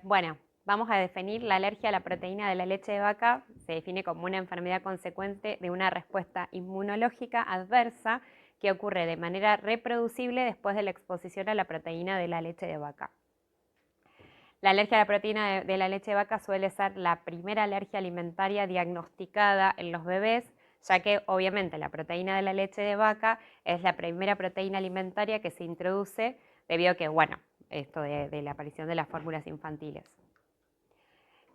Bueno, vamos a definir la alergia a la proteína de la leche de vaca. Se define como una enfermedad consecuente de una respuesta inmunológica adversa que ocurre de manera reproducible después de la exposición a la proteína de la leche de vaca. La alergia a la proteína de la leche de vaca suele ser la primera alergia alimentaria diagnosticada en los bebés, ya que obviamente la proteína de la leche de vaca es la primera proteína alimentaria que se introduce debido a que, bueno, esto de la aparición de las fórmulas infantiles.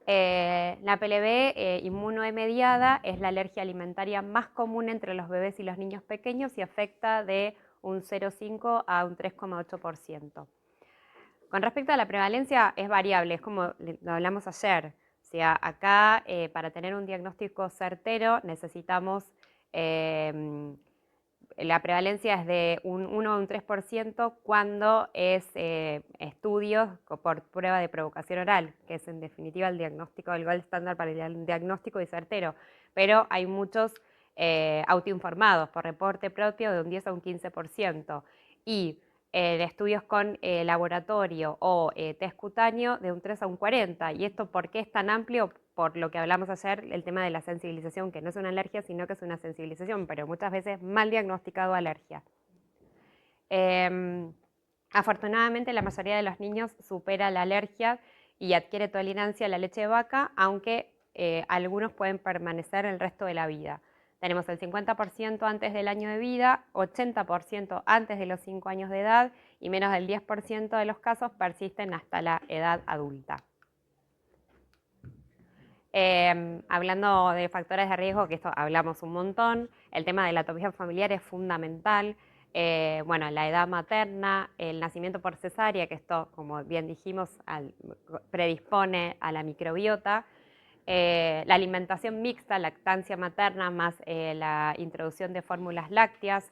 La PLB inmunomediada es la alergia alimentaria más común entre los bebés y los niños pequeños y afecta de un 0,5 a un 3,8%. Con respecto a la prevalencia es variable, es como lo hablamos ayer. O sea, acá para tener un diagnóstico certero necesitamos, la prevalencia es de un 1 o un 3% cuando es estudios por prueba de provocación oral, que es en definitiva el diagnóstico, el gold estándar para el diagnóstico y certero. Pero hay muchos autoinformados por reporte propio de un 10 a un 15%. Y estudios con laboratorio o test cutáneo de un 3 a un 40%. ¿Y esto por qué es tan amplio? Por lo que hablamos ayer, el tema de la sensibilización, que no es una alergia, sino que es una sensibilización, pero muchas veces mal diagnosticado alergia. Afortunadamente, la mayoría de los niños supera la alergia y adquiere tolerancia a la leche de vaca, aunque algunos pueden permanecer el resto de la vida. Tenemos el 50% antes del año de vida, 80% antes de los 5 años de edad y menos del 10% de los casos persisten hasta la edad adulta. Hablando de factores de riesgo, que esto hablamos un montón, el tema de la atopía familiar es fundamental. Bueno, la edad materna, el nacimiento por cesárea, que esto, como bien dijimos, predispone a la microbiota. La alimentación mixta, lactancia materna más la introducción de fórmulas lácteas,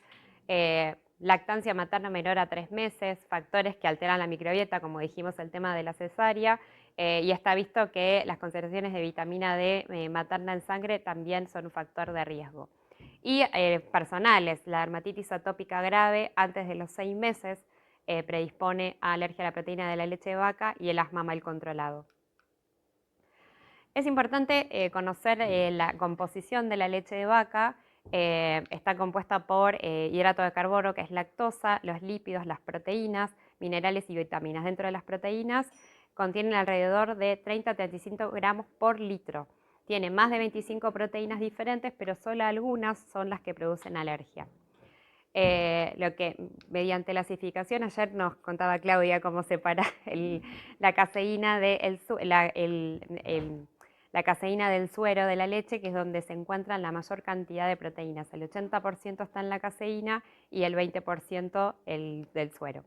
lactancia materna menor a 3 meses, factores que alteran la microbiota, como dijimos, el tema de la cesárea, y está visto que las concentraciones de vitamina D materna en sangre también son un factor de riesgo. Y personales, la dermatitis atópica grave antes de los 6 meses predispone a alergia a la proteína de la leche de vaca y el asma mal controlado. Es importante conocer la composición de la leche de vaca. Está compuesta por hidrato de carbono, que es lactosa, los lípidos, las proteínas, minerales y vitaminas. Dentro de las proteínas contienen alrededor de 30 a 35 gramos por litro. Tiene más de 25 proteínas diferentes, pero solo algunas son las que producen alergia. Lo que mediante la acidificación, ayer nos contaba Claudia cómo separa la caseína la caseína del suero de la leche, que es donde se encuentran la mayor cantidad de proteínas. El 80% está en la caseína y el 20% del suero.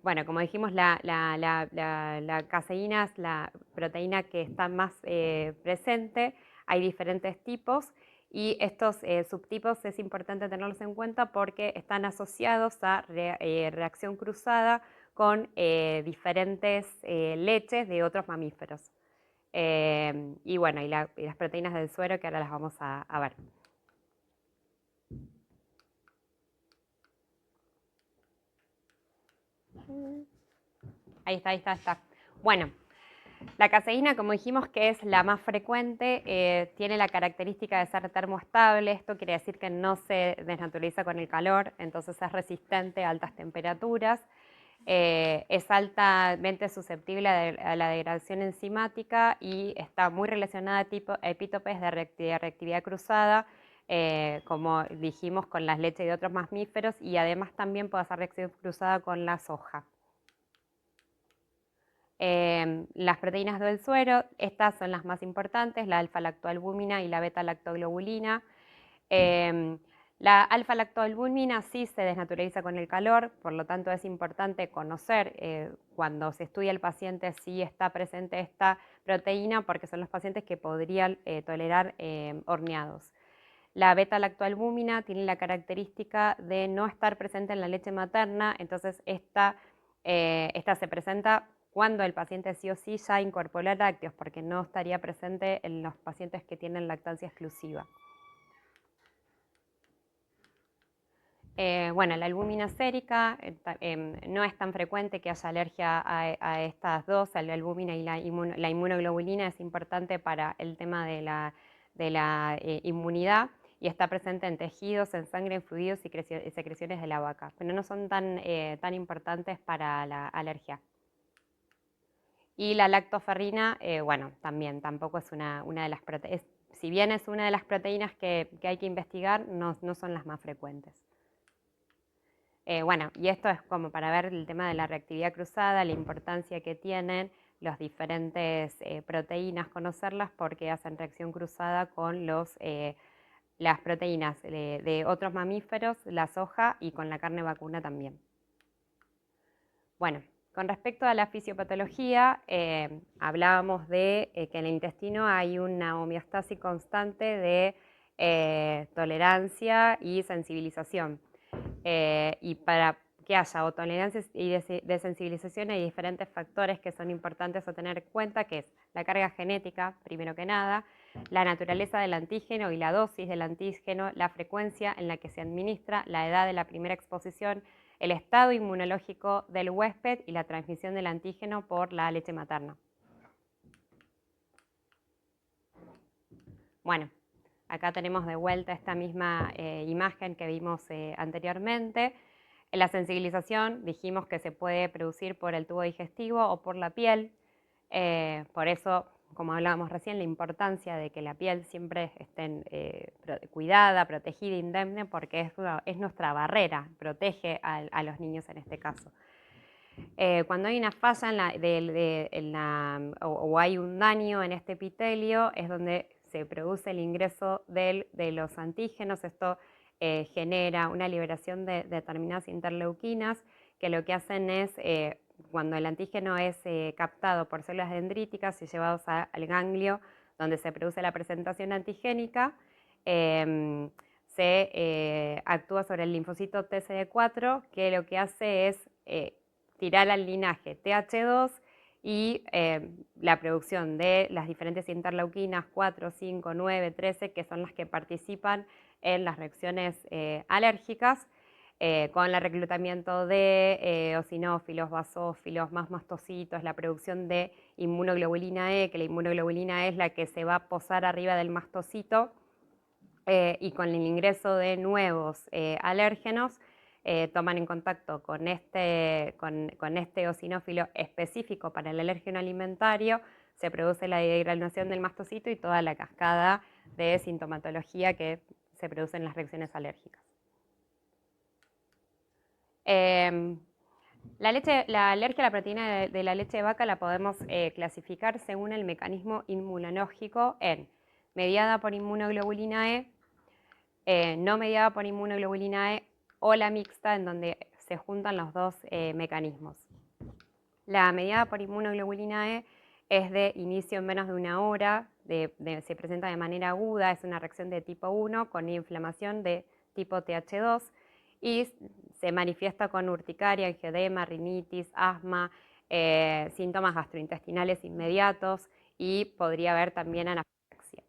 Bueno, como dijimos, la caseína es la proteína que está más presente. Hay diferentes tipos y estos subtipos es importante tenerlos en cuenta porque están asociados a reacción cruzada con diferentes leches de otros mamíferos. Y bueno, y las proteínas del suero, que ahora las vamos a ver. Ahí está. Bueno, la caseína, como dijimos, que es la más frecuente, tiene la característica de ser termoestable. Esto quiere decir que no se desnaturaliza con el calor, entonces es resistente a altas temperaturas. Es altamente susceptible a la degradación enzimática y está muy relacionada a epítopes de reactividad cruzada, como dijimos, con las leches de otros mamíferos, y además también puede hacer reacción cruzada con la soja. Las proteínas del suero, estas son las más importantes, la alfa-lactoalbúmina y la beta-lactoglobulina. La alfa-lactoalbúmina sí se desnaturaliza con el calor, por lo tanto es importante conocer cuando se estudia el paciente si está presente esta proteína, porque son los pacientes que podrían tolerar horneados. La beta-lactoalbúmina tiene la característica de no estar presente en la leche materna, entonces esta se presenta cuando el paciente sí o sí ya incorpora lácteos, porque no estaría presente en los pacientes que tienen lactancia exclusiva. Bueno, la albúmina sérica no es tan frecuente que haya alergia a estas dos, a la albúmina y la inmunoglobulina es importante para el tema de la inmunidad y está presente en tejidos, en sangre, en fluidos y secreciones de la vaca, pero no son tan importantes para la alergia. Y la lactoferrina, bueno, también tampoco es una de las proteínas, si bien es una de las proteínas que hay que investigar, no son las más frecuentes. Bueno, y esto es como para ver el tema de la reactividad cruzada, la importancia que tienen las diferentes proteínas, conocerlas porque hacen reacción cruzada con las proteínas de otros mamíferos, la soja y con la carne vacuna también. Bueno, con respecto a la fisiopatología, hablábamos de que en el intestino hay una homeostasis constante de tolerancia y sensibilización. Y para que haya o tolerancia y desensibilización hay diferentes factores que son importantes a tener en cuenta, que es la carga genética, primero que nada, la naturaleza del antígeno y la dosis del antígeno, la frecuencia en la que se administra, la edad de la primera exposición, el estado inmunológico del huésped y la transmisión del antígeno por la leche materna. Bueno, acá tenemos de vuelta esta misma imagen que vimos anteriormente. En la sensibilización dijimos que se puede producir por el tubo digestivo o por la piel. Por eso, como hablábamos recién, la importancia de que la piel siempre esté cuidada, protegida, indemne, porque es nuestra barrera, protege a los niños en este caso. Cuando hay una falla o hay un daño en este epitelio, es donde se produce el ingreso de los antígenos. Esto genera una liberación de determinadas interleuquinas que lo que hacen es, cuando el antígeno es captado por células dendríticas y llevados al ganglio, donde se produce la presentación antigénica, se actúa sobre el linfocito TCD4, que lo que hace es tirar al linaje TH2 y la producción de las diferentes interleuquinas 4, 5, 9, 13, que son las que participan en las reacciones alérgicas, con el reclutamiento de eosinófilos, basófilos, más mastocitos, la producción de inmunoglobulina E, que la inmunoglobulina E es la que se va a posar arriba del mastocito, y con el ingreso de nuevos alérgenos, toman en contacto con este eosinófilo específico para el alérgeno alimentario, se produce la degranulación del mastocito y toda la cascada de sintomatología que se produce en las reacciones alérgicas. La alergia a la proteína de la leche de vaca la podemos clasificar según el mecanismo inmunológico en mediada por inmunoglobulina E, no mediada por inmunoglobulina E o la mixta, en donde se juntan los dos mecanismos. La mediada por inmunoglobulina E es de inicio en menos de una hora, se presenta de manera aguda, es una reacción de tipo 1 con inflamación de tipo TH2 y se manifiesta con urticaria, angioedema, rinitis, asma, síntomas gastrointestinales inmediatos y podría haber también anafilaxia.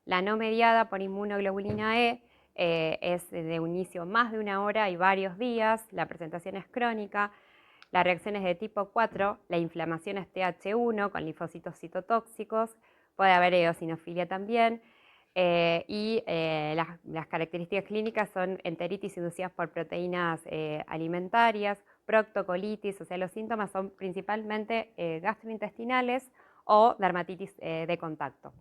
La no mediada por inmunoglobulina E es de un inicio más de una hora y varios días, la presentación es crónica, la reacción es de tipo 4, la inflamación es TH1 con linfocitos citotóxicos, puede haber eosinofilia también, y las características clínicas son enteritis inducidas por proteínas alimentarias, proctocolitis, o sea, los síntomas son principalmente gastrointestinales o dermatitis de contacto.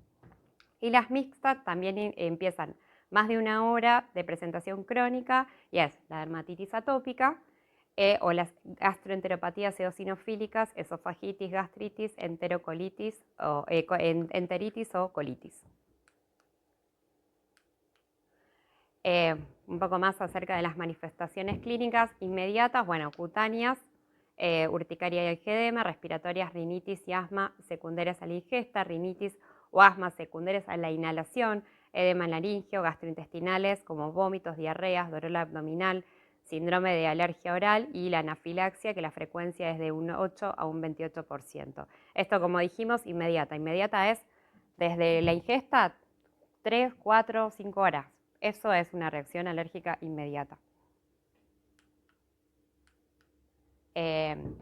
Y las mixtas también empiezan más de una hora de presentación crónica y es la dermatitis atópica o las gastroenteropatías eosinofílicas, esofagitis, gastritis, enterocolitis o enteritis o colitis. Un poco más acerca de las manifestaciones clínicas inmediatas, bueno, cutáneas, urticaria y angioedema, respiratorias, rinitis y asma secundarias a la ingesta, rinitis o asma secundarias a la inhalación, edema laringeo, gastrointestinales como vómitos, diarreas, dolor abdominal, síndrome de alergia oral y la anafilaxia, que la frecuencia es de un 8 a un 28%. Esto, como dijimos, inmediata. Inmediata es desde la ingesta 3, 4, 5 horas. Eso es una reacción alérgica inmediata.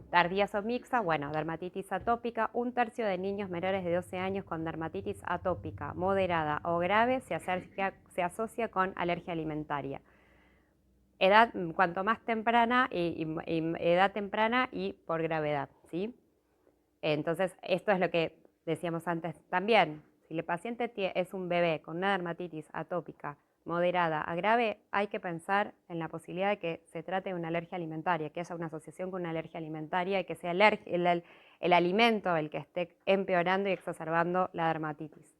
Tardías o mixta, bueno, dermatitis atópica. 1/3 de niños menores de 12 años con dermatitis atópica moderada o grave se asocia con alergia alimentaria. Edad cuanto más temprana, edad temprana y por gravedad, ¿sí? Entonces, esto es lo que decíamos antes también. Si el paciente es un bebé con una dermatitis atópica moderada a grave, hay que pensar en la posibilidad de que se trate de una alergia alimentaria, que haya una asociación con una alergia alimentaria y que sea el alimento el que esté empeorando y exacerbando la dermatitis.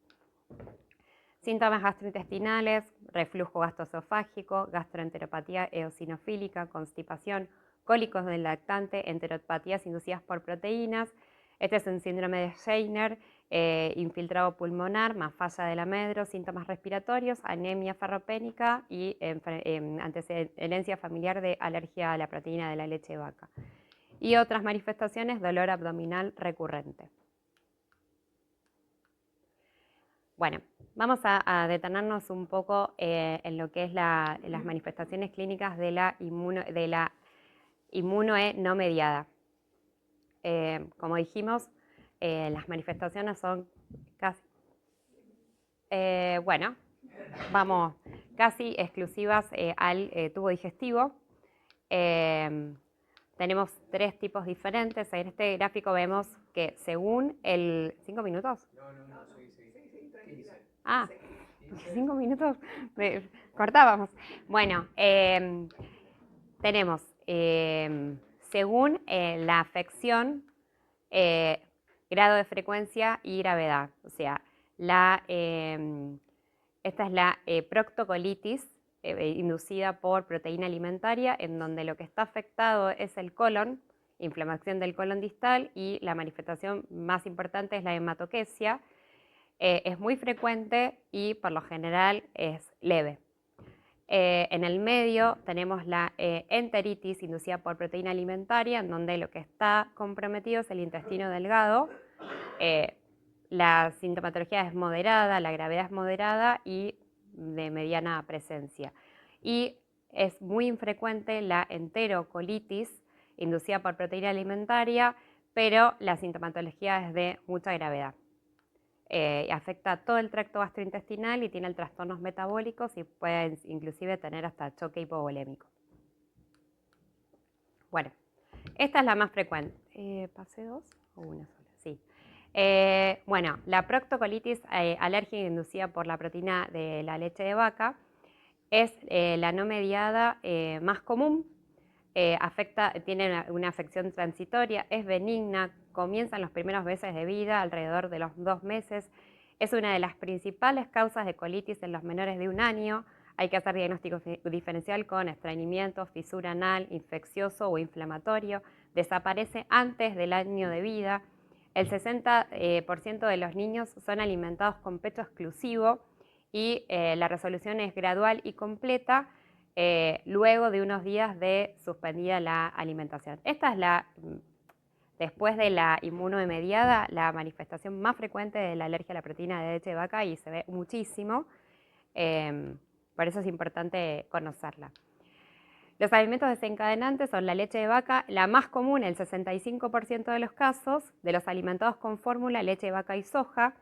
Síntomas gastrointestinales: reflujo gastroesofágico, gastroenteropatía eosinofílica, constipación, cólicos del lactante, enteropatías inducidas por proteínas. Este es un síndrome de Scheiner, infiltrado pulmonar, más falla del amedro, síntomas respiratorios, anemia ferropénica y herencia familiar de alergia a la proteína de la leche de vaca. Y otras manifestaciones: dolor abdominal recurrente. Bueno, vamos a detenernos un poco en lo que es las manifestaciones clínicas de la inmunoe no mediada. Como dijimos, las manifestaciones son casi, vamos, casi exclusivas al tubo digestivo. Tenemos 3 tipos diferentes. En este gráfico vemos que según el... ¿5 minutos? No, sí. Ah, 5 minutos, cortábamos. Bueno, tenemos, según la afección, grado de frecuencia y gravedad. O sea, esta es la proctocolitis inducida por proteína alimentaria, en donde lo que está afectado es el colon, inflamación del colon distal, y la manifestación más importante es la hematoquesia. Es muy frecuente y por lo general es leve. En el medio tenemos la enteritis inducida por proteína alimentaria, en donde lo que está comprometido es el intestino delgado. La sintomatología es moderada, la gravedad es moderada y de mediana presencia. Y es muy infrecuente la enterocolitis inducida por proteína alimentaria, pero la sintomatología es de mucha gravedad. Afecta a todo el tracto gastrointestinal y tiene trastornos metabólicos y puede inclusive tener hasta choque hipovolémico. Bueno, esta es la más frecuente. ¿Pasé 2 o una sola? Sí. Bueno, la proctocolitis alérgica inducida por la proteína de la leche de vaca es la no mediada más común. Tiene una afección transitoria, es benigna, comienza en los primeros meses de vida, alrededor de los 2 meses. Es una de las principales causas de colitis en los menores de 1 año. Hay que hacer diagnóstico diferencial con estreñimiento, fisura anal, infeccioso o inflamatorio. Desaparece antes del año de vida. El 60% de los niños son alimentados con pecho exclusivo y la resolución es gradual y completa luego de unos días de suspendida la alimentación. Esta es después de la inmunomediada, la manifestación más frecuente de la alergia a la proteína de leche de vaca y se ve muchísimo. Por eso es importante conocerla. Los alimentos desencadenantes son la leche de vaca, la más común, el 65% de los casos, de los alimentados con fórmula, leche de vaca y soja.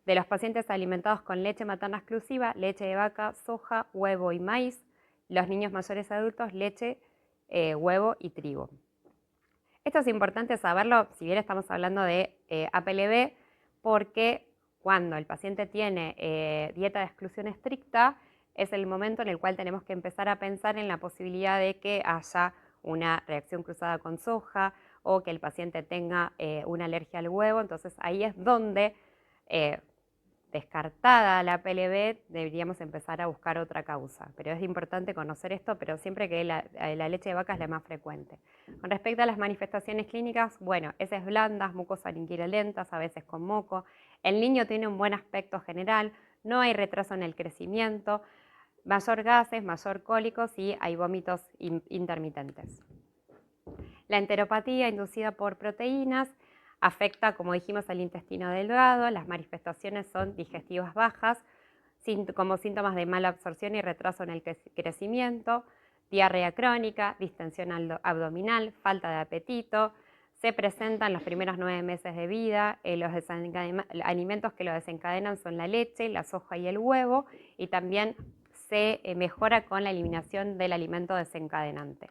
De los pacientes alimentados con leche materna exclusiva, leche de vaca, soja, huevo y maíz. Los niños mayores adultos, leche, huevo y trigo. Esto es importante saberlo, si bien estamos hablando de APLB, porque cuando el paciente tiene dieta de exclusión estricta, es el momento en el cual tenemos que empezar a pensar en la posibilidad de que haya una reacción cruzada con soja o que el paciente tenga una alergia al huevo. Entonces ahí es donde, descartada la APLB, deberíamos empezar a buscar otra causa. Pero es importante conocer esto, pero siempre que la leche de vaca es la más frecuente. Con respecto a las manifestaciones clínicas, bueno, heces blandas, mucosalinquidolentas, a veces con moco. El niño tiene un buen aspecto general, no hay retraso en el crecimiento, mayor gases, mayor cólicos y hay vómitos intermitentes. La enteropatía inducida por proteínas afecta, como dijimos, al intestino delgado. Las manifestaciones son digestivas bajas, como síntomas de mala absorción y retraso en el crecimiento. diarrea crónica, distensión abdominal, falta de apetito. Se presentan los primeros 9 meses de vida. Los alimentos que lo desencadenan son la leche, la soja y el huevo, y también se mejora con la eliminación del alimento desencadenante.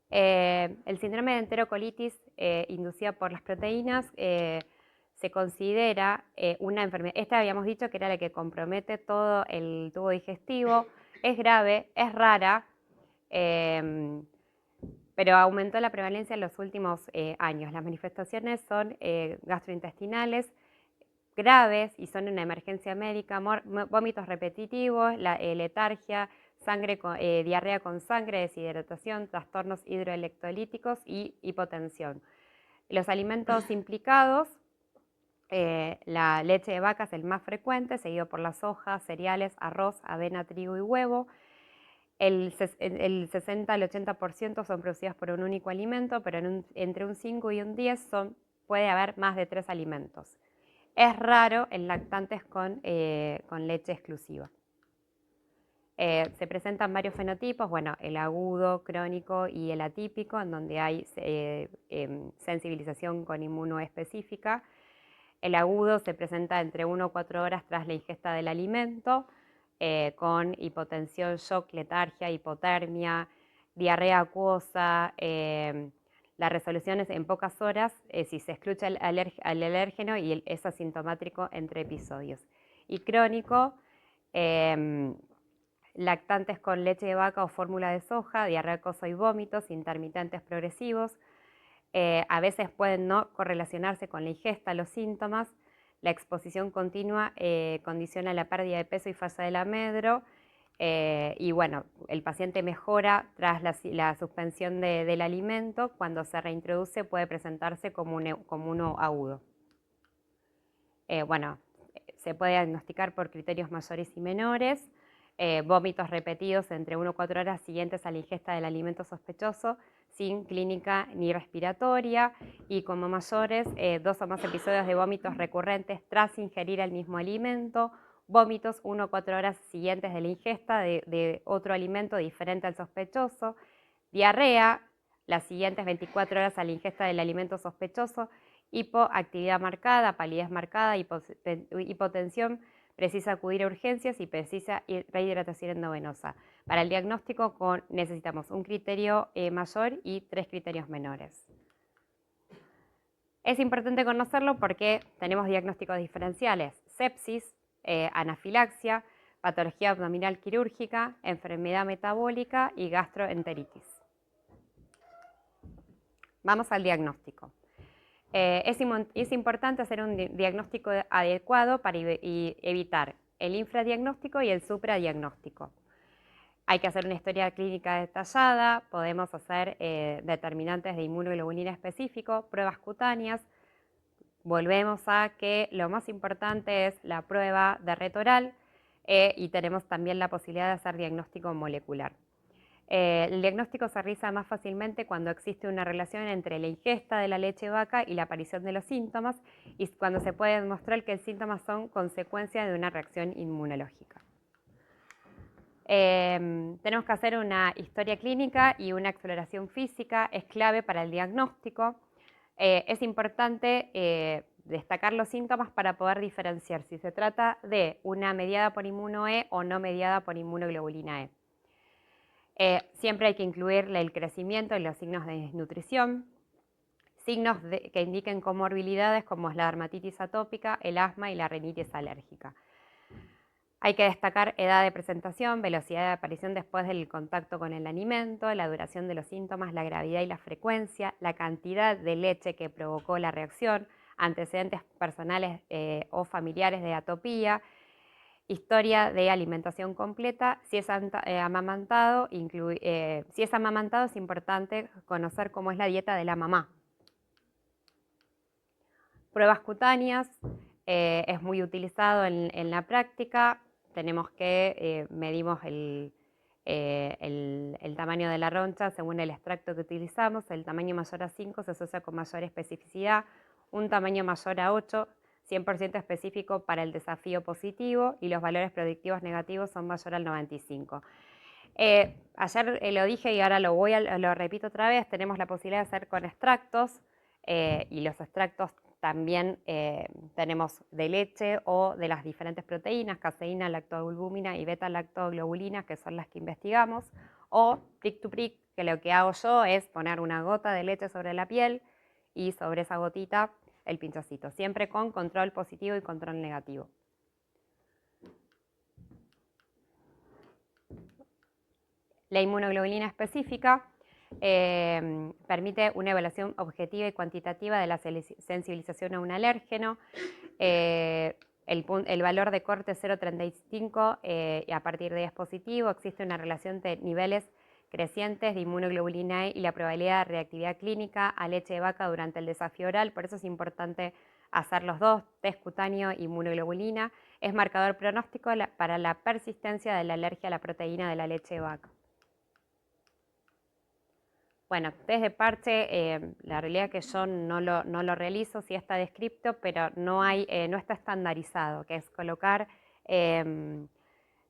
El síndrome de enterocolitis inducida por las proteínas se considera una enfermedad. Esta habíamos dicho que era la que compromete todo el tubo digestivo. Es grave, es rara, pero aumentó la prevalencia en los últimos años. Las manifestaciones son gastrointestinales graves y son una emergencia médica, vómitos repetitivos, letargia, diarrea con sangre, deshidratación, trastornos hidroelectrolíticos y hipotensión. Los alimentos implicados, la leche de vaca es el más frecuente, seguido por la soja, cereales, arroz, avena, trigo y huevo. El 60 al 80% son producidas por un único alimento, pero entre un 5 y un 10 puede haber más de 3 alimentos. Es raro en lactantes con leche exclusiva. Se presentan varios fenotipos, bueno, el agudo, crónico y el atípico, en donde hay sensibilización con inmunoespecífica. El agudo se presenta entre 1 o 4 horas tras la ingesta del alimento, con hipotensión, shock, letargia, hipotermia, diarrea acuosa. La resolución es en pocas horas si se excluye al alérgeno y es asintomático entre episodios. Y crónico, lactantes con leche de vaca o fórmula de soja, diarrea acoso y vómitos intermitentes progresivos. A veces pueden no correlacionarse con la ingesta los síntomas. La exposición continua condiciona la pérdida de peso y falla del almendro. Y bueno, el paciente mejora tras la suspensión del alimento. Cuando se reintroduce puede presentarse como uno agudo. Bueno, se puede diagnosticar por criterios mayores y menores. Vómitos repetidos entre 1 o 4 horas siguientes a la ingesta del alimento sospechoso, sin clínica ni respiratoria, y como mayores, 2 o más episodios de vómitos recurrentes tras ingerir el mismo alimento, vómitos 1 o 4 horas siguientes de la ingesta de otro alimento diferente al sospechoso, diarrea las siguientes 24 horas a la ingesta del alimento sospechoso, hipoactividad marcada, palidez marcada, hipotensión, precisa acudir a urgencias y precisa rehidratación endovenosa. Para el diagnóstico necesitamos un criterio mayor y 3 criterios menores. Es importante conocerlo porque tenemos diagnósticos diferenciales: sepsis, anafilaxia, patología abdominal quirúrgica, enfermedad metabólica y gastroenteritis. Vamos al diagnóstico. Es importante hacer un diagnóstico adecuado para evitar el infradiagnóstico y el supradiagnóstico. Hay que hacer una historia clínica detallada, podemos hacer determinantes de inmunoglobulina específico, pruebas cutáneas. Volvemos a que lo más importante es la prueba de red oral y tenemos también la posibilidad de hacer diagnóstico molecular. El diagnóstico se realiza más fácilmente cuando existe una relación entre la ingesta de la leche de vaca y la aparición de los síntomas, y cuando se puede demostrar que los síntomas son consecuencia de una reacción inmunológica. Tenemos que hacer una historia clínica y una exploración física, es clave para el diagnóstico. Es importante destacar los síntomas para poder diferenciar si se trata de una mediada por inmuno E o no mediada por inmunoglobulina E. Siempre hay que incluir el crecimiento y los signos de desnutrición, signos que indiquen comorbilidades como es la dermatitis atópica, el asma y la rinitis alérgica. Hay que destacar edad de presentación, velocidad de aparición después del contacto con el alimento, la duración de los síntomas, la gravedad y la frecuencia, la cantidad de leche que provocó la reacción, antecedentes personales o familiares de atopía, historia de alimentación completa. Si es amamantado, es importante conocer cómo es la dieta de la mamá. Pruebas cutáneas, es muy utilizado en la práctica. Tenemos que medimos el tamaño de la roncha según el extracto que utilizamos. El tamaño mayor a 5 se asocia con mayor especificidad, un tamaño mayor a 8 100% específico para el desafío positivo, y los valores predictivos negativos son mayor al 95. Ayer lo dije y ahora lo repito otra vez, tenemos la posibilidad de hacer con extractos y los extractos también tenemos de leche o de las diferentes proteínas, caseína, lactoalbúmina y beta-lactoglobulina, que son las que investigamos, o prick to prick, que lo que hago yo es poner una gota de leche sobre la piel y sobre esa gotita el pinchacito, siempre con control positivo y control negativo. La inmunoglobulina específica permite una evaluación objetiva y cuantitativa de la sensibilización a un alérgeno. El valor de corte es 0,35 y a partir de ahí es positivo. Existe una relación de niveles crecientes de inmunoglobulina E y la probabilidad de reactividad clínica a leche de vaca durante el desafío oral. Por eso es importante hacer los dos, test cutáneo e inmunoglobulina. Es marcador pronóstico para la persistencia de la alergia a la proteína de la leche de vaca. Bueno, test de parche, la realidad es que yo no lo realizo, sí está descrito, pero no está estandarizado, que es colocar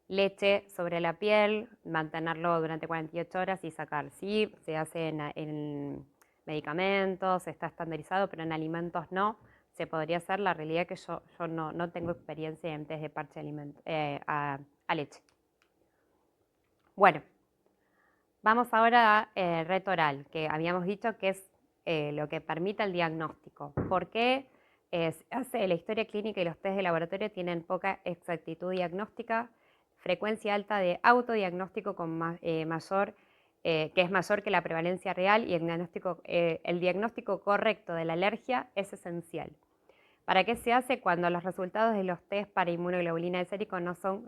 leche sobre la piel, mantenerlo durante 48 horas y sacar. Sí, se hace en medicamentos, está estandarizado, pero en alimentos no. Se podría hacer, la realidad es que yo no tengo experiencia en test de parche a leche. Bueno. Vamos ahora al reto oral, que habíamos dicho que es lo que permite el diagnóstico. ¿Por qué se hace la historia clínica y los test de laboratorio tienen poca exactitud diagnóstica, frecuencia alta de autodiagnóstico que es mayor que la prevalencia real y el diagnóstico correcto de la alergia es esencial? ¿Para qué se hace cuando los resultados de los test para inmunoglobulina de sérico no son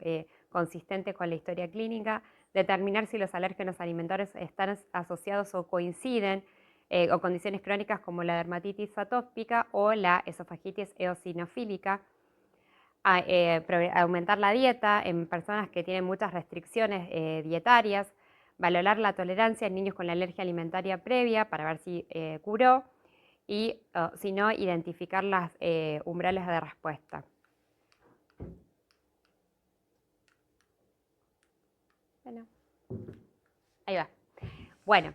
consistentes con la historia clínica? Determinar si los alérgenos alimentarios están asociados o coinciden o condiciones crónicas como la dermatitis atópica o la esofagitis eosinofílica. Aumentar la dieta en personas que tienen muchas restricciones dietarias. Valorar la tolerancia en niños con la alergia alimentaria previa para ver si curó. Y, si no, identificar las umbrales de respuesta. Bueno, ahí va. Bueno,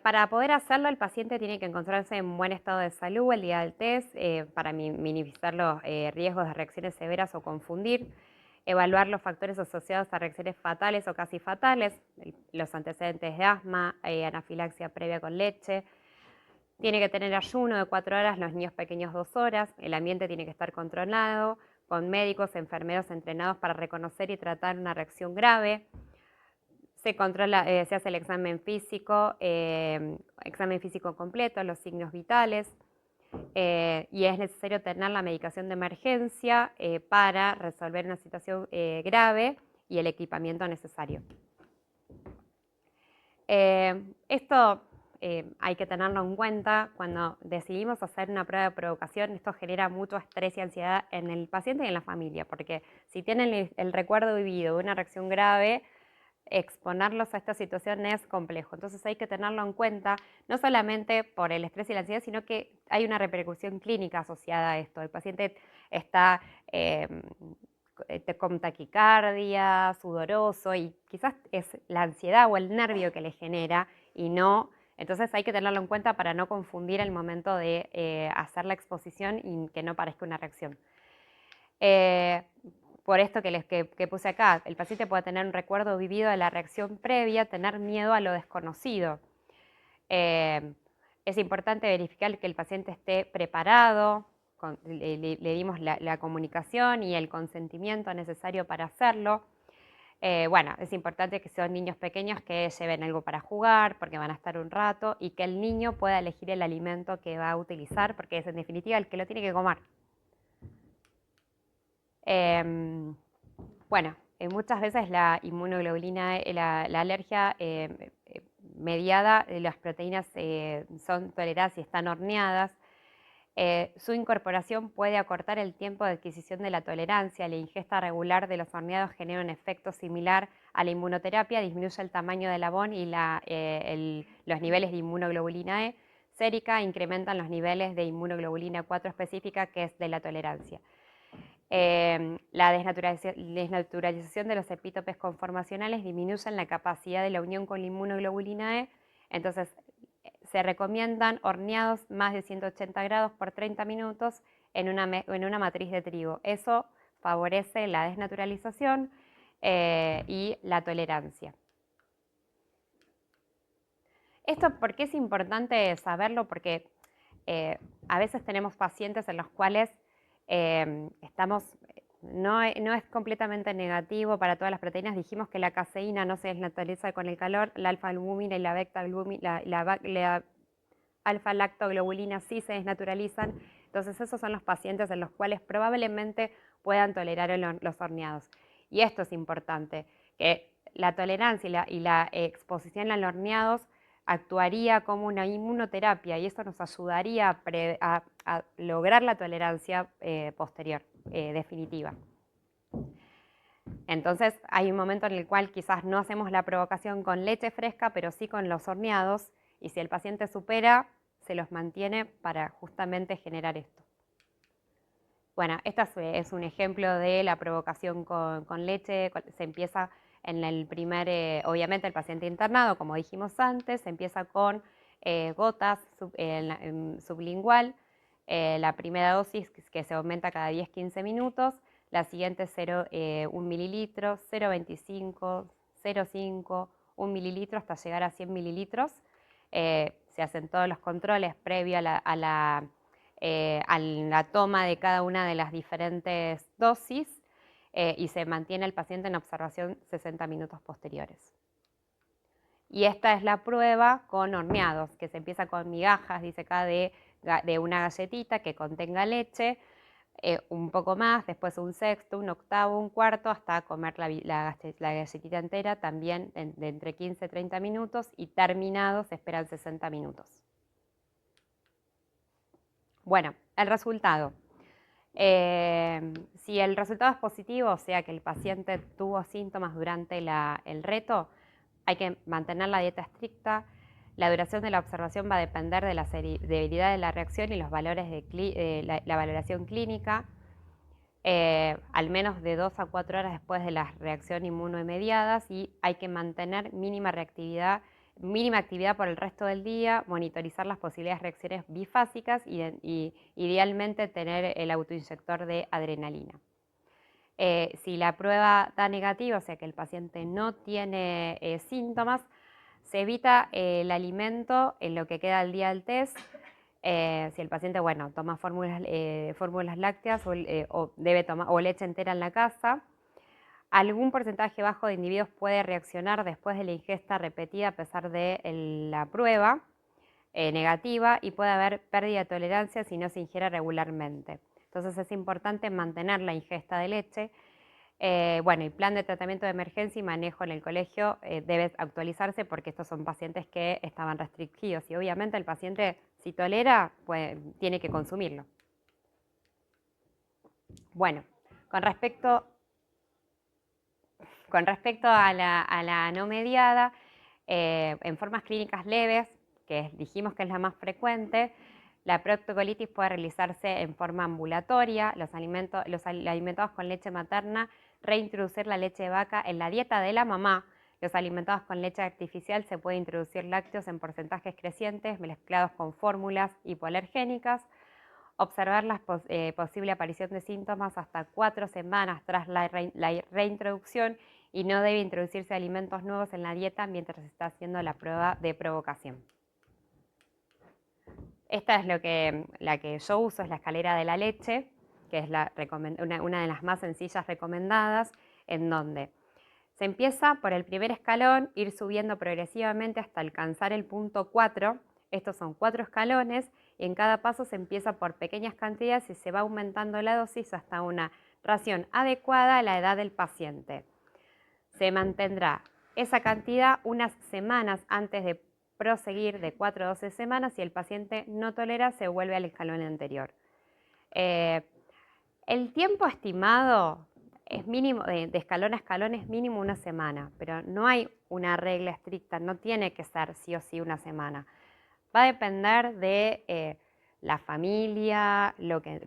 para poder hacerlo, el paciente tiene que encontrarse en buen estado de salud el día del test para minimizar los riesgos de reacciones severas o confundir. Evaluar los factores asociados a reacciones fatales o casi fatales, los antecedentes de asma, anafilaxia previa con leche. Tiene que tener ayuno de 4 horas, los niños pequeños 2 horas, el ambiente tiene que estar controlado, con médicos, enfermeros entrenados para reconocer y tratar una reacción grave. Se hace el examen físico completo, los signos vitales, y es necesario tener la medicación de emergencia para resolver una situación grave y el equipamiento necesario. Esto hay que tenerlo en cuenta cuando decidimos hacer una prueba de provocación. Esto genera mucho estrés y ansiedad en el paciente y en la familia, porque si tienen el recuerdo vivido de una reacción grave, exponerlos a esta situación es complejo. Entonces hay que tenerlo en cuenta, no solamente por el estrés y la ansiedad, sino que hay una repercusión clínica asociada a esto. El paciente está con taquicardia, sudoroso, y quizás es la ansiedad o el nervio que le genera y no. Entonces hay que tenerlo en cuenta para no confundir el momento de hacer la exposición y que no parezca una reacción. Por esto que puse acá, el paciente puede tener un recuerdo vivido de la reacción previa, tener miedo a lo desconocido. Es importante verificar que el paciente esté preparado, le dimos la comunicación y el consentimiento necesario para hacerlo. Bueno, es importante que sean niños pequeños que lleven algo para jugar, porque van a estar un rato, y que el niño pueda elegir el alimento que va a utilizar, porque es en definitiva el que lo tiene que comer. Bueno, muchas veces la inmunoglobulina, la alergia mediada de las proteínas son toleradas y están horneadas. Su incorporación puede acortar el tiempo de adquisición de la tolerancia. La ingesta regular de los horneados genera un efecto similar a la inmunoterapia, disminuye el tamaño del labón y los niveles de inmunoglobulina E sérica, incrementan los niveles de inmunoglobulina 4 específica, que es de la tolerancia. La desnaturalización de los epítopes conformacionales disminuyen la capacidad de la unión con la inmunoglobulina E, entonces se recomiendan horneados más de 180 grados por 30 minutos en una matriz de trigo. Eso favorece la desnaturalización y la tolerancia. Esto, ¿por qué es importante saberlo? Porque a veces tenemos pacientes en los cuales no es completamente negativo para todas las proteínas. Dijimos que la caseína no se desnaturaliza con el calor, la alfa-albúmina y la beta-albúmina, la alfa-lactoglobulina sí se desnaturalizan. Entonces esos son los pacientes en los cuales probablemente puedan tolerar los horneados. Y esto es importante, que la tolerancia y la exposición a los horneados actuaría como una inmunoterapia y eso nos ayudaría a lograr la tolerancia posterior, definitiva. Entonces hay un momento en el cual quizás no hacemos la provocación con leche fresca, pero sí con los horneados, y si el paciente supera, se los mantiene para justamente generar esto. Bueno, este es un ejemplo de la provocación con leche. Se empieza en el primer, obviamente el paciente internado, como dijimos antes, se empieza con gotas sublingual, la primera dosis que se aumenta cada 10-15 minutos, la siguiente 1 mililitro, 0,25, 0,5, 1 mililitro hasta llegar a 100 mililitros. Se hacen todos los controles previo a la toma de cada una de las diferentes dosis y se mantiene el paciente en observación 60 minutos posteriores. Y esta es la prueba con horneados, que se empieza con migajas, dice acá, de una galletita que contenga leche, un poco más, después un sexto, un octavo, un cuarto, hasta comer la galletita entera, también de entre 15 y 30 minutos, y terminados se esperan 60 minutos. Bueno, el resultado. Si el resultado es positivo, o sea que el paciente tuvo síntomas durante el reto, hay que mantener la dieta estricta. La duración de la observación va a depender de la severidad de la reacción y los valores de la valoración clínica. Al menos de 2 a 4 horas después de la reacción inmunomediadas, y hay que mantener mínima actividad por el resto del día, monitorizar las posibles reacciones bifásicas y idealmente tener el autoinyector de adrenalina. Si la prueba da negativa, o sea que el paciente no tiene síntomas, se evita el alimento en lo que queda del día del test. Si el paciente, toma fórmulas lácteas o debe tomar o leche entera en la casa, algún porcentaje bajo de individuos puede reaccionar después de la ingesta repetida a pesar de la prueba negativa, y puede haber pérdida de tolerancia si no se ingiere regularmente. Entonces es importante mantener la ingesta de leche. El plan de tratamiento de emergencia y manejo en el colegio debe actualizarse porque estos son pacientes que estaban restringidos y obviamente el paciente, si tolera, pues tiene que consumirlo. Bueno, con respecto a la no mediada, en formas clínicas leves, que dijimos que es la más frecuente, la proctocolitis puede realizarse en forma ambulatoria. Los alimentados con leche materna, reintroducir la leche de vaca en la dieta de la mamá. Los alimentados con leche artificial se puede introducir lácteos en porcentajes crecientes mezclados con fórmulas hipoalergénicas. Observar la posible aparición de síntomas hasta 4 semanas tras la reintroducción, y no debe introducirse alimentos nuevos en la dieta mientras se está haciendo la prueba de provocación. Esta es la que yo uso, es la escalera de la leche, que es una de las más sencillas recomendadas, en donde se empieza por el primer escalón, ir subiendo progresivamente hasta alcanzar el punto 4. Estos son 4 escalones y en cada paso se empieza por pequeñas cantidades y se va aumentando la dosis hasta una ración adecuada a la edad del paciente. Se mantendrá esa cantidad unas semanas antes de proseguir de 4 a 12 semanas. Si el paciente no tolera, se vuelve al escalón anterior. El tiempo estimado es mínimo, de escalón a escalón es mínimo una semana, pero no hay una regla estricta, no tiene que ser sí o sí una semana. Va a depender la familia,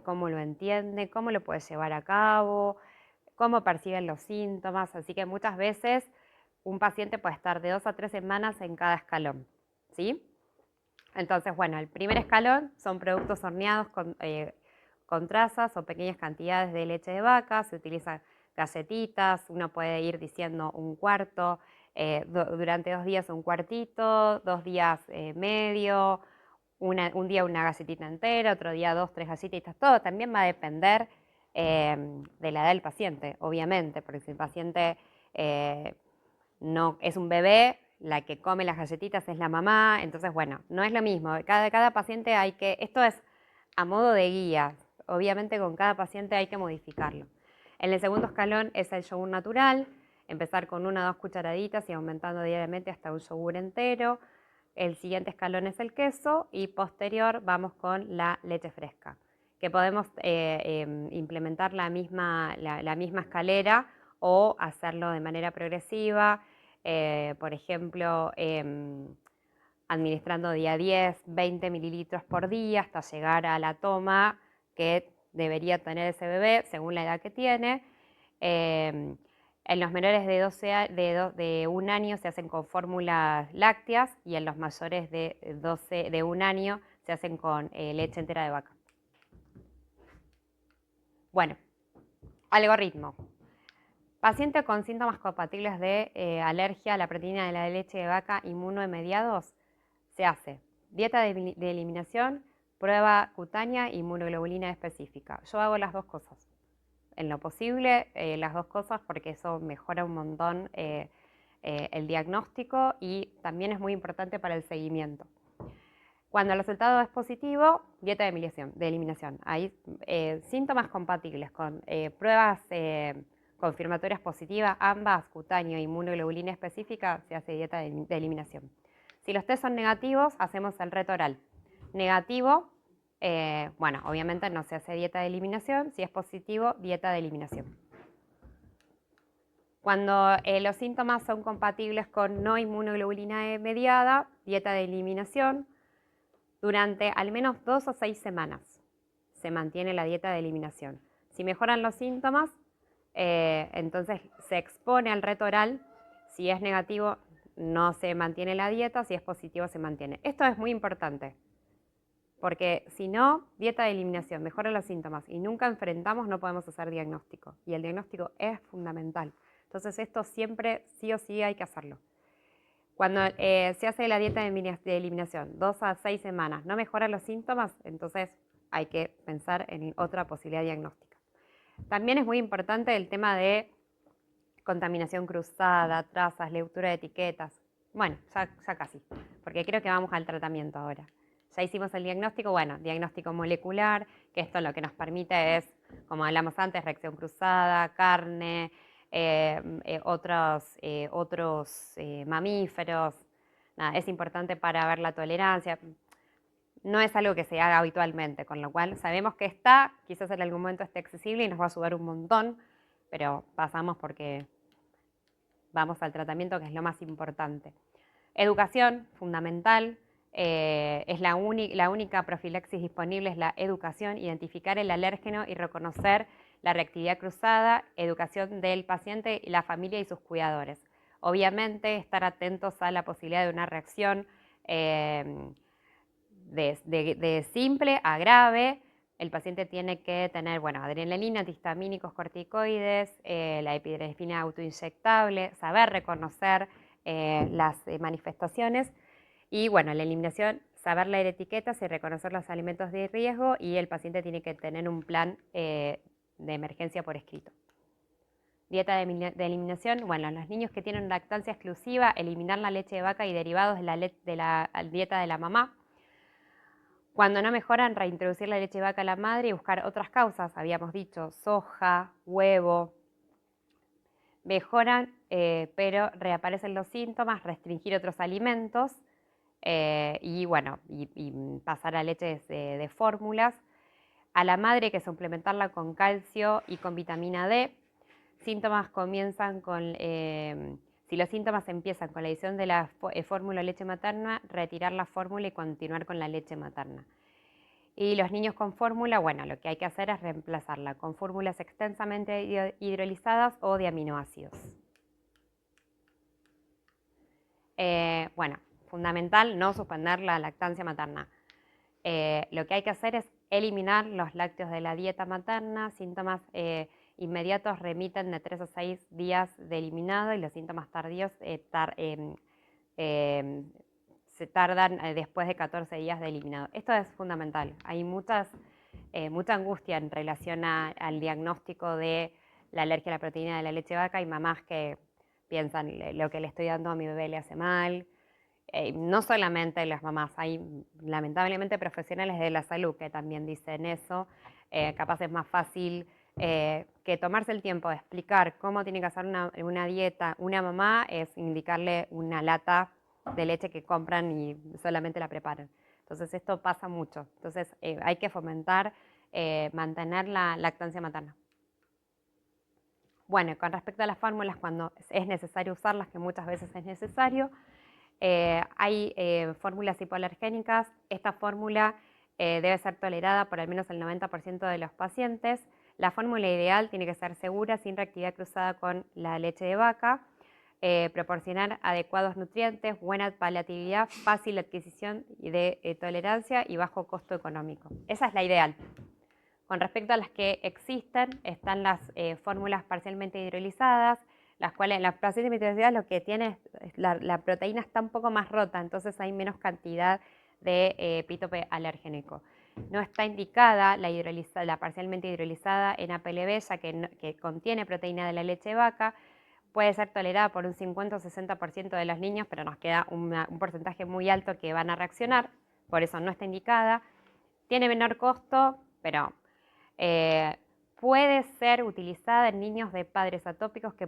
cómo lo entiende, cómo lo puede llevar a cabo, cómo perciben los síntomas. Así que muchas veces un paciente puede estar de 2 a 3 semanas en cada escalón, ¿sí? Entonces, bueno, el primer escalón son productos horneados con trazas o pequeñas cantidades de leche de vaca, se utilizan galletitas, uno puede ir diciendo un cuarto, durante 2 días un cuartito, 2 días medio, un día una galletita entera, otro día 2, 3 galletitas, todo también va a depender de la edad del paciente, obviamente, porque si el paciente no es un bebé, la que come las galletitas es la mamá, entonces bueno, no es lo mismo, cada paciente esto es a modo de guía, obviamente con cada paciente hay que modificarlo. En el segundo escalón es el yogur natural, empezar con 1 o 2 cucharaditas y aumentando diariamente hasta un yogur entero. El siguiente escalón es el queso y posterior vamos con la leche fresca, que podemos implementar la misma escalera o hacerlo de manera progresiva, por ejemplo, administrando día 10, 20 mililitros por día hasta llegar a la toma que debería tener ese bebé según la edad que tiene. En los menores de 1 año se hacen con fórmulas lácteas y en los mayores de 1 año se hacen con leche entera de vaca. Bueno, algoritmo. Paciente con síntomas compatibles de alergia a la proteína de la leche de vaca inmunomediados, se hace dieta de eliminación, prueba cutánea e inmunoglobulina específica. Yo hago las 2 cosas. En lo posible, las 2 cosas porque eso mejora un montón el diagnóstico y también es muy importante para el seguimiento. Cuando el resultado es positivo, dieta de eliminación. Hay síntomas compatibles con pruebas confirmatorias positivas, ambas, cutáneo e inmunoglobulina específica, se hace dieta de eliminación. Si los test son negativos, hacemos el reto oral. Negativo, bueno, obviamente no se hace dieta de eliminación. Si es positivo, dieta de eliminación. Cuando los síntomas son compatibles con no inmunoglobulina mediada, dieta de eliminación. Durante al menos 2 o 6 semanas se mantiene la dieta de eliminación. Si mejoran los síntomas, entonces se expone al reto oral. Si es negativo, no se mantiene la dieta. Si es positivo, se mantiene. Esto es muy importante, porque si no, dieta de eliminación, mejoran los síntomas y nunca enfrentamos, no podemos hacer diagnóstico. Y el diagnóstico es fundamental. Entonces esto siempre, sí o sí, hay que hacerlo. Cuando se hace la dieta de eliminación, 2 a 6 semanas, no mejoran los síntomas, entonces hay que pensar en otra posibilidad diagnóstica. También es muy importante el tema de contaminación cruzada, trazas, lectura de etiquetas. Bueno, ya casi, porque creo que vamos al tratamiento ahora. Ya hicimos el diagnóstico, bueno, diagnóstico molecular, que esto lo que nos permite es, como hablamos antes, reacción cruzada, carne, otros mamíferos. Nada, es importante para ver la tolerancia. No es algo que se haga habitualmente, con lo cual sabemos que está, quizás en algún momento esté accesible y nos va a ayudar un montón, pero pasamos porque vamos al tratamiento, que es lo más importante. Educación, fundamental. Es la única profilaxis disponible, es la educación, identificar el alérgeno y reconocer la reactividad cruzada, educación del paciente, la familia y sus cuidadores. Obviamente, estar atentos a la posibilidad de una reacción de simple a grave. El paciente tiene que tener, bueno, adrenalina, antihistamínicos, corticoides, la epinefrina autoinyectable, saber reconocer las manifestaciones y, bueno, la eliminación, saber leer etiquetas y reconocer los alimentos de riesgo, y el paciente tiene que tener un plan de emergencia por escrito. Dieta de eliminación, bueno, en los niños que tienen lactancia exclusiva, eliminar la leche de vaca y derivados de la dieta de la mamá. Cuando no mejoran, reintroducir la leche de vaca a la madre y buscar otras causas, habíamos dicho, soja, huevo. Mejoran, pero reaparecen los síntomas, restringir otros alimentos y bueno, y pasar a leches de fórmulas. A la madre hay que suplementarla con calcio y con vitamina D. Síntomas comienzan con, si los síntomas empiezan con la adición de la fórmula leche materna, retirar la fórmula y continuar con la leche materna. Y los niños con fórmula, bueno, lo que hay que hacer es reemplazarla con fórmulas extensamente hidrolizadas o de aminoácidos. Bueno, fundamental no suspender la lactancia materna. Lo que hay que hacer es eliminar los lácteos de la dieta materna. Síntomas inmediatos remiten de 3 a 6 días de eliminado y los síntomas tardíos se tardan después de 14 días de eliminado. Esto es fundamental. Hay mucha angustia en relación al diagnóstico de la alergia a la proteína de la leche de vaca. Hay mamás que piensan lo que le estoy dando a mi bebé le hace mal. No solamente las mamás, hay lamentablemente profesionales de la salud que también dicen eso. Capaz es más fácil que tomarse el tiempo de explicar cómo tiene que hacer una dieta una mamá es indicarle una lata de leche que compran y solamente la preparan. Entonces esto pasa mucho. Entonces hay que fomentar, mantener la lactancia materna. Bueno, con respecto a las fórmulas, cuando es necesario usarlas, que muchas veces es necesario, hay fórmulas hipoalergénicas. Esta fórmula debe ser tolerada por al menos el 90% de los pacientes. La fórmula ideal tiene que ser segura, sin reactividad cruzada con la leche de vaca, proporcionar adecuados nutrientes, buena palatividad, fácil adquisición de tolerancia y bajo costo económico. Esa es la ideal. Con respecto a las que existen, están las fórmulas parcialmente hidrolizadas, las cuales las parcialmente hidrolizadas lo que tiene es la proteína está un poco más rota, entonces hay menos cantidad de epítope alergénico. No está indicada la parcialmente hidrolizada en APLB, ya que contiene proteína de la leche de vaca. Puede ser tolerada por un 50 o 60% de los niños, pero nos queda un porcentaje muy alto que van a reaccionar, por eso no está indicada. Tiene menor costo, pero puede ser utilizada en niños de padres atópicos que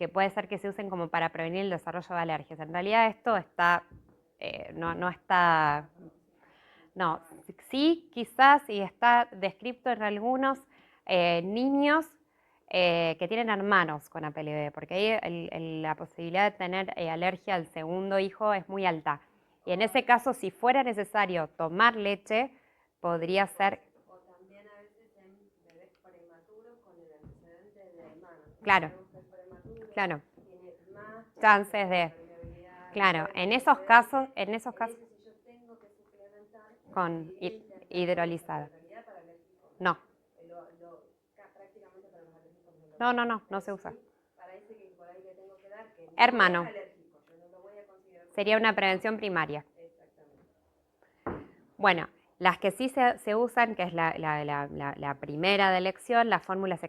puede ser que se usen como para prevenir el desarrollo de alergias. En realidad esto está, no está, no, sí quizás y está descrito en algunos niños que tienen hermanos con APLB, porque ahí la posibilidad de tener alergia al segundo hijo es muy alta. Y en ese caso, si fuera necesario tomar leche, podría ser. Claro, claro. Chances de. Claro, en esos casos con hidrolizada. No. No se usa. Hermano. Sería una prevención primaria. Bueno, las que sí se usan, que es la primera de elección, las fórmulas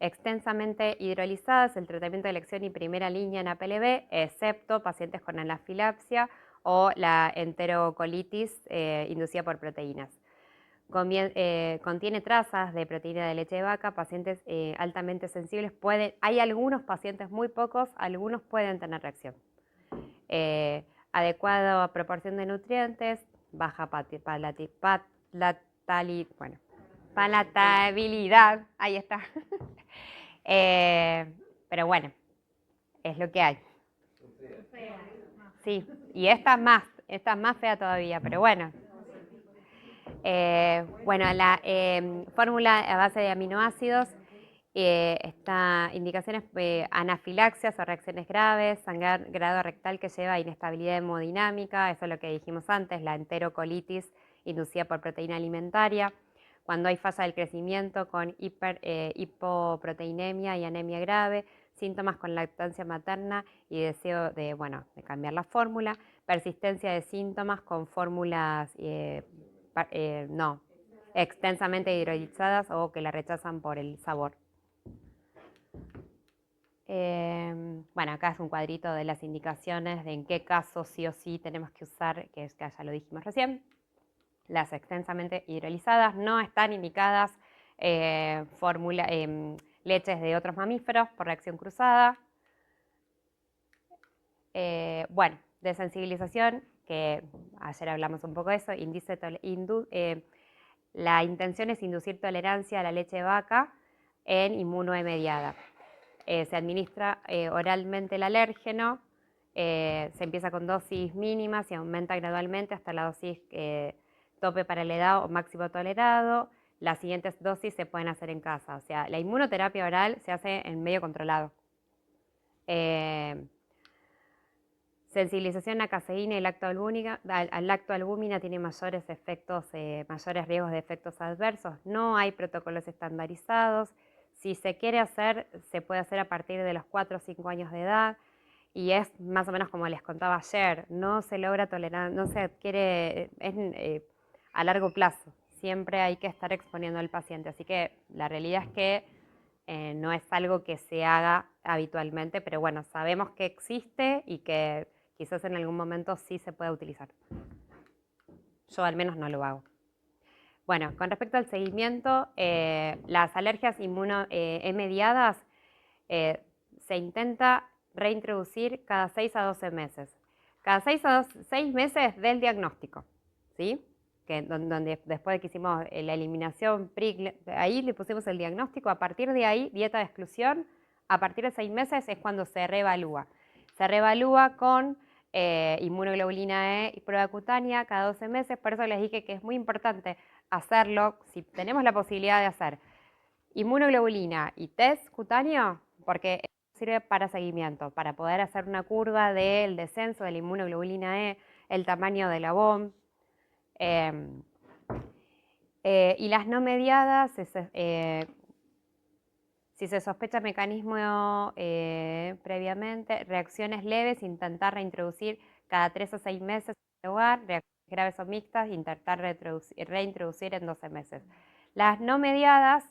extensamente hidrolizadas, el tratamiento de elección y primera línea en APLB, excepto pacientes con anafilaxia o la enterocolitis inducida por proteínas. Contiene trazas de proteína de leche de vaca. Pacientes altamente sensibles hay algunos pacientes, muy pocos, algunos pueden tener reacción. Adecuada proporción de nutrientes, baja palatabilidad, ahí está. Pero bueno, es lo que hay. Sí, y esta es más fea todavía, pero bueno. Bueno, la fórmula a base de aminoácidos está indicaciones anafilaxias o reacciones graves, sangrado rectal que lleva a inestabilidad hemodinámica, eso es lo que dijimos antes, la enterocolitis inducida por proteína alimentaria, cuando hay falla del crecimiento con hipoproteinemia y anemia grave, síntomas con lactancia materna y deseo de cambiar la fórmula, persistencia de síntomas con fórmulas extensamente hidrolizadas o que la rechazan por el sabor. Bueno, acá es un cuadrito de las indicaciones de en qué casos sí o sí tenemos que usar, que ya lo dijimos recién. Las extensamente hidrolizadas no están indicadas leches de otros mamíferos por reacción cruzada. Bueno, de sensibilización, que ayer hablamos un poco de eso, la intención es inducir tolerancia a la leche de vaca en inmunomediada. Se administra oralmente el alérgeno, se empieza con dosis mínimas y aumenta gradualmente hasta la dosis tope para la edad o máximo tolerado. Las siguientes dosis se pueden hacer en casa. O sea, la inmunoterapia oral se hace en medio controlado. Sensibilización a caseína y lactoalbúmina tiene mayores efectos, mayores riesgos de efectos adversos. No hay protocolos estandarizados. Si se quiere hacer, se puede hacer a partir de los 4 o 5 años de edad. Y es más o menos como les contaba ayer, no se logra tolerar, no se adquiere, a largo plazo. Siempre hay que estar exponiendo al paciente. Así que la realidad es que no es algo que se haga habitualmente, pero bueno, sabemos que existe y que quizás en algún momento sí se pueda utilizar. Yo al menos no lo hago. Bueno, con respecto al seguimiento, las alergias mediadas se intenta reintroducir cada 6 a 12 meses. Cada 6 meses del diagnóstico, ¿sí? Donde después de que hicimos la eliminación, ahí le pusimos el diagnóstico, a partir de ahí, dieta de exclusión, a partir de 6 meses es cuando se reevalúa. Se reevalúa con inmunoglobulina E y prueba cutánea cada 12 meses, por eso les dije que es muy importante hacerlo, si tenemos la posibilidad de hacer inmunoglobulina y test cutáneo, porque sirve para seguimiento, para poder hacer una curva del descenso de la inmunoglobulina E, el tamaño de la BOM. Y las no mediadas, si se sospecha mecanismo previamente, reacciones leves, intentar reintroducir cada 3 a 6 meses en el hogar, reacciones graves o mixtas, intentar reintroducir en 12 meses. Las no mediadas,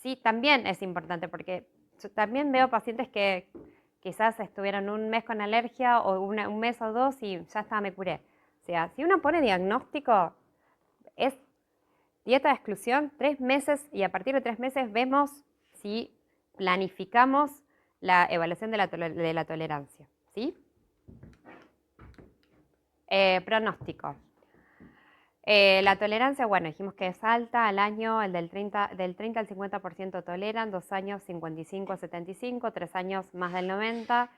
sí, también es importante, porque yo también veo pacientes que quizás estuvieron un mes con alergia o un mes o dos y ya está, me curé. O sea, si uno pone diagnóstico, es dieta de exclusión, 3 meses, y a partir de 3 meses vemos si planificamos la evaluación de la tolerancia, ¿sí? Pronóstico. La tolerancia, bueno, dijimos que es alta, al año del 30 al 50% toleran, 2 años 55 a 75, 3 años más del 90,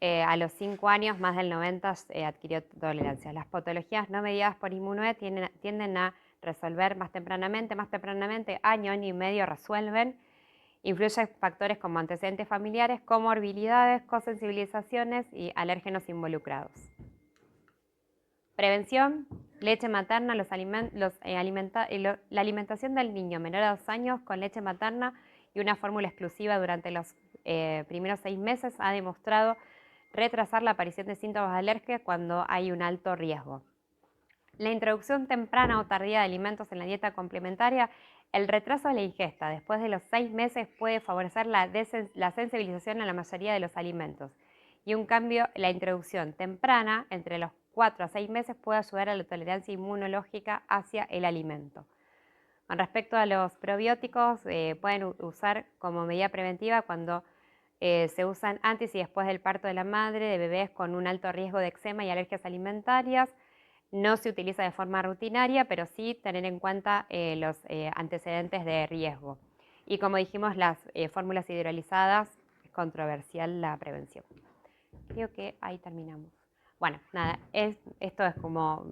a los 5 años más del 90 adquirió tolerancia. Las patologías no mediadas por inmunoE tienden a resolver más tempranamente, año y medio resuelven. Influyen factores como antecedentes familiares, comorbilidades, cosensibilizaciones y alérgenos involucrados. Prevención, leche materna, la alimentación del niño menor a 2 años con leche materna y una fórmula exclusiva durante los primeros 6 meses ha demostrado retrasar la aparición de síntomas de alergia cuando hay un alto riesgo. La introducción temprana o tardía de alimentos en la dieta complementaria, el retraso de la ingesta después de los 6 meses puede favorecer la sensibilización a la mayoría de los alimentos. Y un cambio, la introducción temprana, entre los 4 a 6 meses, puede ayudar a la tolerancia inmunológica hacia el alimento. Con respecto a los probióticos, pueden usar como medida preventiva cuando se usan antes y después del parto de la madre de bebés con un alto riesgo de eczema y alergias alimentarias. No se utiliza de forma rutinaria, pero sí tener en cuenta los antecedentes de riesgo. Y como dijimos, las fórmulas hidrolizadas, es controversial la prevención. Creo que ahí terminamos. Bueno, nada, esto es como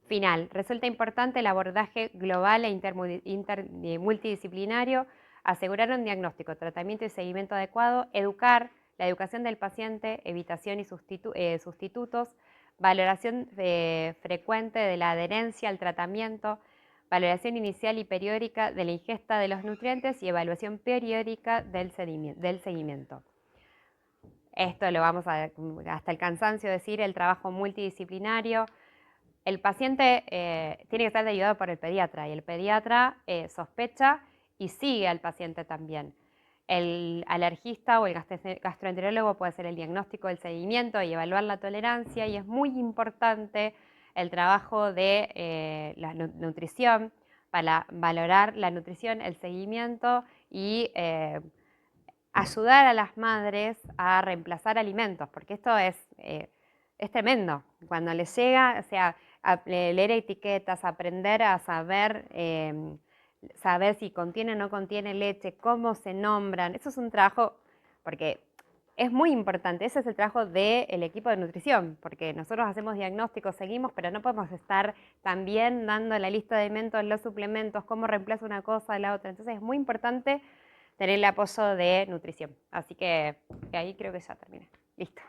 final. Resulta importante el abordaje global e multidisciplinario, asegurar un diagnóstico, tratamiento y seguimiento adecuado, educar, la educación del paciente, evitación y sustitutos, valoración frecuente de la adherencia al tratamiento, valoración inicial y periódica de la ingesta de los nutrientes y evaluación periódica del seguimiento. Esto lo vamos a hasta el cansancio decir, el trabajo multidisciplinario. El paciente tiene que estar ayudado por el pediatra y el pediatra sospecha y sigue al paciente también. El alergista o el gastroenterólogo puede hacer el diagnóstico, el seguimiento y evaluar la tolerancia, y es muy importante el trabajo de la nutrición para valorar la nutrición, el seguimiento y ayudar a las madres a reemplazar alimentos, porque esto es tremendo. Cuando les llega, o sea, leer etiquetas, aprender a saber si contiene o no contiene leche, cómo se nombran. Eso es un trabajo, porque Es muy importante, ese es el trabajo del equipo de nutrición, porque nosotros hacemos diagnósticos, seguimos, pero no podemos estar también dando la lista de alimentos, los suplementos, cómo reemplaza una cosa a la otra. Entonces es muy importante tener el apoyo de nutrición. Así que ahí creo que ya terminé. Listo.